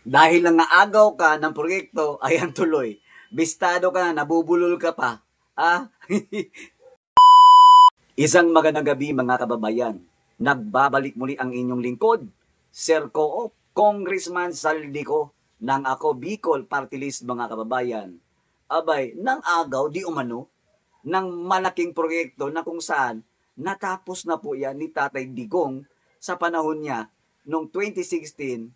Dahil lang naagaw ka ng proyekto, ayan tuloy. Bistado ka na, nabubulol ka pa. Isang magandang gabi mga kababayan. Nagbabalik muli ang inyong lingkod, Sir Co-op, Congressman Saldico, ng Ako Bicol Party List mga kababayan. Abay, nang agaw di umano, ng malaking proyekto na kung saan natapos na po yan ni Tatay Digong sa panahon niya noong 2016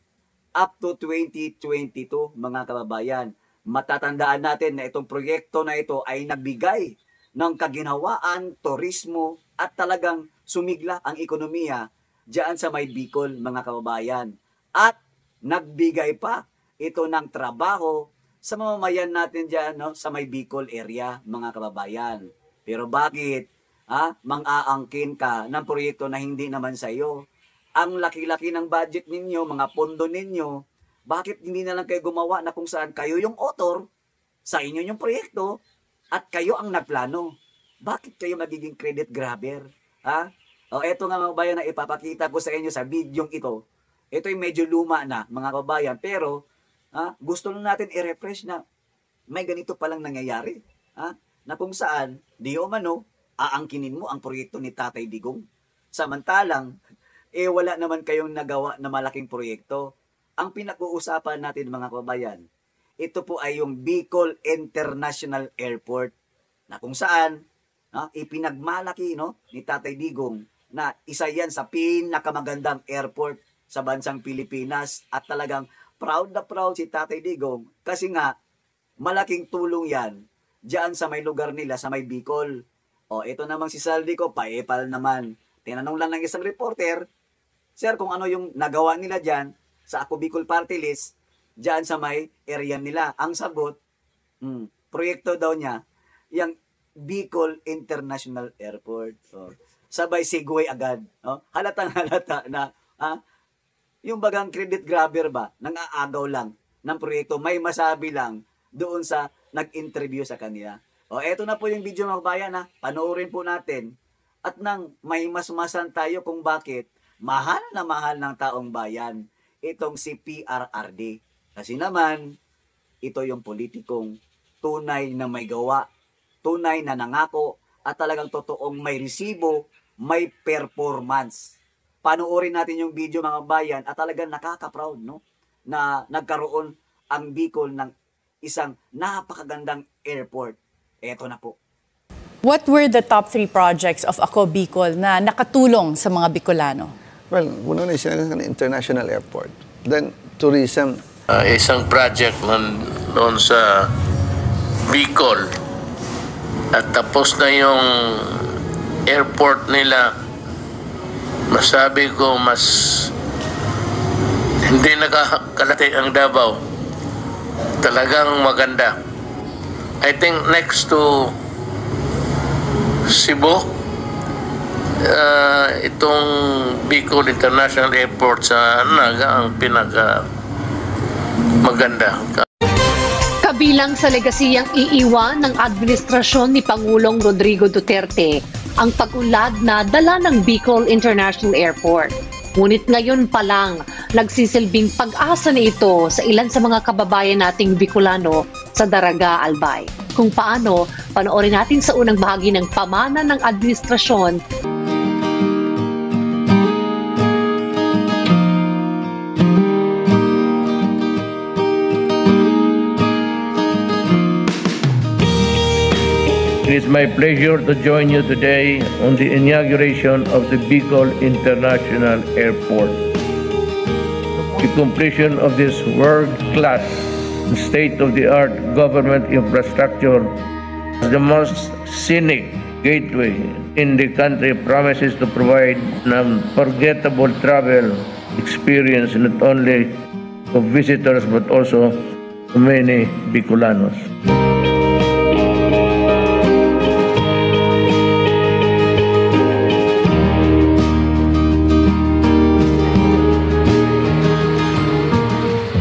up to 2022 mga kababayan. Matatandaan natin na itong proyekto na ito ay nagbigay ng kaginhawaan, turismo at talagang sumigla ang ekonomiya diyan sa May Bicol mga kababayan. At nagbigay pa ito ng trabaho sa mamamayan natin diyan sa May Bicol area mga kababayan. Pero bakit mang-aangkin ka ng proyekto na hindi naman sa iyo? Ang laki-laki ng budget ninyo, mga pondo ninyo, bakit hindi na lang kayo gumawa na kung saan kayo yung author sa inyo yung proyekto at kayo ang nagplano? Bakit kayo magiging credit grabber? O eto nga mga kababayan na ipapakita ko sa inyo sa bidyong ito. Ito ay medyo luma na mga kababayan pero gusto lang natin i-refresh na may ganito palang nangyayari. Na kung saan, di umano, aangkinin mo ang proyekto ni Tatay Digong. Samantalang, wala naman kayong nagawa na malaking proyekto. Ang pinag-uusapan natin mga kababayan, ito po ay yung Bicol International Airport na kung saan ipinagmalaki ni Tatay Digong na isa yan sa pinakamagandang airport sa bansang Pilipinas at talagang proud na proud si Tatay Digong kasi nga malaking tulong yan diyan sa may lugar nila sa May Bicol. O ito namang si Saldico, paepal naman. Tinanong lang ng isang reporter, Sir, kung ano yung nagawa nila dyan sa Ako Bicol Party List, dyan sa may area nila. Ang sagot, proyekto daw niya, yung Bicol International Airport. So, sabay segue agad. Halatang halata na, yung bagang credit grabber ba, nang aagaw lang ng proyekto, may masabi lang doon sa nag-interview sa kanila. Eto na po yung video mga bayan, panoorin po natin. At nang may masmasan tayo kung bakit, mahal na mahal ng taong bayan itong si PRRD. Kasi naman, ito yung politikong tunay na may gawa, tunay na nangako, at talagang totoong may resibo, may performance. Panoorin natin yung video mga bayan at talagang nakaka-proud na nagkaroon ang Bicol ng isang napakagandang airport. Eto na po. What were the top 3 projects of Ako Bicol na nakatulong sa mga Bicolano? Well, una na isang international airport. Then, tourism. Isang project noon sa Bicol. At tapos na yung airport nila. Masabi ko, mas hindi nakakalati ang Davao. Talagang maganda. I think next to Cebu, itong Bicol International Airport sa Naga ang pinaka maganda. Kabilang sa legasiyang iiwan ng administrasyon ni Pangulong Rodrigo Duterte ang pag-unlad na dala ng Bicol International Airport. Ngunit ngayon pa lang, nagsisilbing pag-asa na ito sa ilan sa mga kababayan nating Bicolano sa Daraga, Albay. Kung paano, panoorin natin sa unang bahagi ng pamana ng administrasyon. It is my pleasure to join you today on the inauguration of the Bicol International Airport. The completion of this world-class, state-of-the-art government infrastructure, the most scenic gateway in the country, promises to provide an unforgettable travel experience not only to visitors but also to many Bicolanos.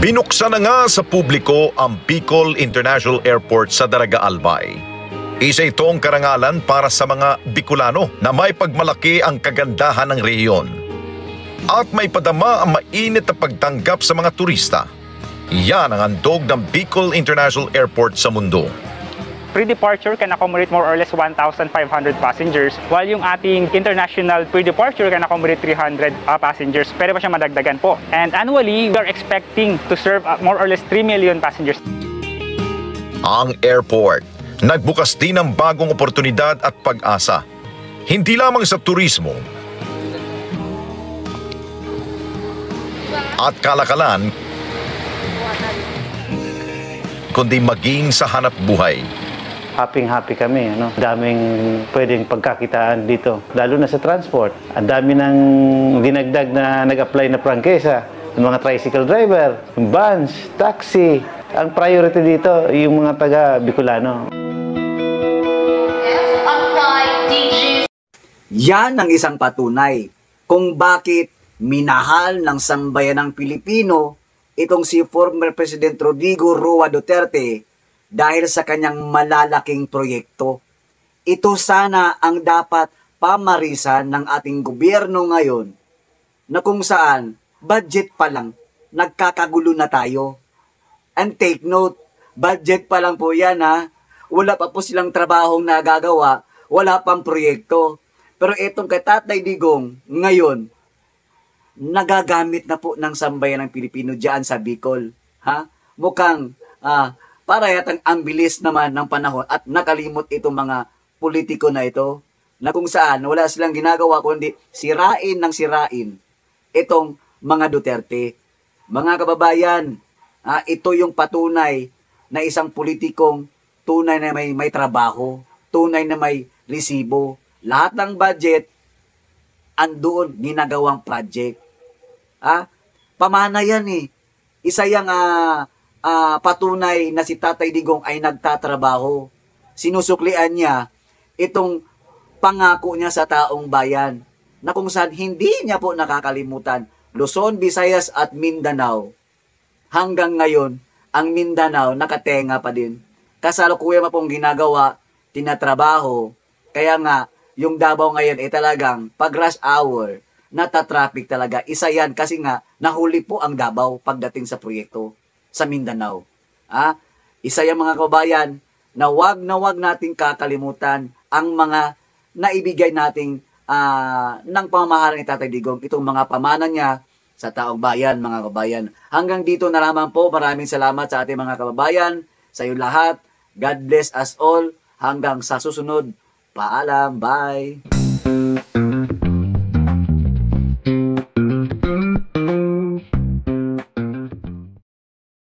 Binuksan na nga sa publiko ang Bicol International Airport sa Daraga, Albay. Isa itong karangalan para sa mga Bicolano na may pagmalaki ang kagandahan ng rehiyon. At may padama ang mainit na pagtanggap sa mga turista. Yan ang handog ng Bicol International Airport sa mundo. Pre-departure can accommodate more or less 1,500 passengers, while yung ating international pre-departure can accommodate 300 passengers. Pwede pa siya madagdagan po. And annually, we are expecting to serve more or less 3 million passengers. Ang airport, nagbukas din ng bagong oportunidad at pag-asa. Hindi lamang sa turismo at kalakalan, kundi maging sa hanap buhay. Happy kami, Daming pwedeng pagkakitaan dito, lalo na sa transport. Ang dami ng dinagdag na nag-apply na prangkesa, ng mga tricycle driver, vans, taxi. Ang priority dito, yung mga taga Bicolano. Yan ang isang patunay kung bakit minahal ng sambayanang Pilipino itong si former President Rodrigo Roa Duterte dahil sa kanyang malalaking proyekto. Ito sana ang dapat pamarisan ng ating gobyerno ngayon na kung saan budget pa lang nagkakagulo na tayo. And take note, budget pa lang po yan ha. Wala pa po silang trabahong nagagawa, wala pang proyekto. Pero itong kay Tatay Digong ngayon, nagagamit na po ng sambayan ng Pilipino diyan sa Bicol. Ha? Mukhang para yatang ambilis naman ng panahon at nakalimot itong mga politiko na ito na kung saan wala silang ginagawa kundi sirain ng sirain itong mga Duterte. Mga kababayan, ito yung patunay na isang politikong tunay na may trabaho, tunay na may resibo. Lahat ng budget andoon ginagawang project. Pamana yan eh. Isa yung patunay na si Tatay Digong ay nagtatrabaho. Sinusuklian niya itong pangako niya sa taong bayan na kung saan hindi niya po nakakalimutan Luzon, Visayas at Mindanao. Hanggang ngayon, ang Mindanao nakatenga pa din. Kasalukuyan pa pong ginagawa, tinatrabaho. Kaya nga, yung Davao ngayon ay talagang pag rush hour, natatraffic talaga. Isa yan kasi nga nahuli po ang Davao pagdating sa proyekto sa Mindanao. Isa yan mga kabayan na wag nating kakalimutan ang mga naibigay nating ng pamamahala ni Tatay Digong, itong mga pamana niya sa taong bayan, mga kabayan. Hanggang dito na lamang po. Maraming salamat sa ating mga kababayan, sa iyo lahat. God bless us all. Hanggang sa susunod. Paalam. Bye.